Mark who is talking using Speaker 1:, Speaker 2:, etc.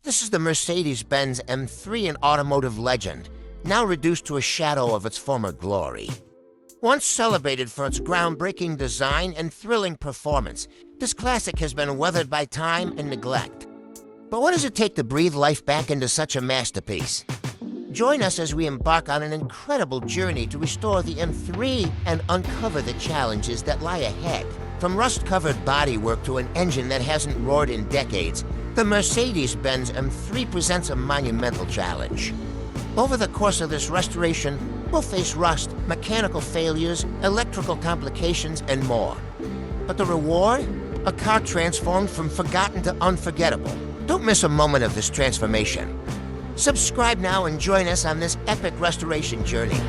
Speaker 1: This is the Mercedes-Benz M3, an automotive legend, now reduced to a shadow of its former glory. Once celebrated for its groundbreaking design and thrilling performance, this classic has been weathered by time and neglect. But what does it take to breathe life back into such a masterpiece? Join us as we embark on an incredible journey to restore the M3 and uncover the challenges that lie ahead. From rust-covered bodywork to an engine that hasn't roared in decades, the Mercedes-Benz M3 presents a monumental challenge. Over the course of this restoration, we'll face rust, mechanical failures, electrical complications, and more. But the reward? A car transformed from forgotten to unforgettable. Don't miss a moment of this transformation. Subscribe now and join us on this epic restoration journey.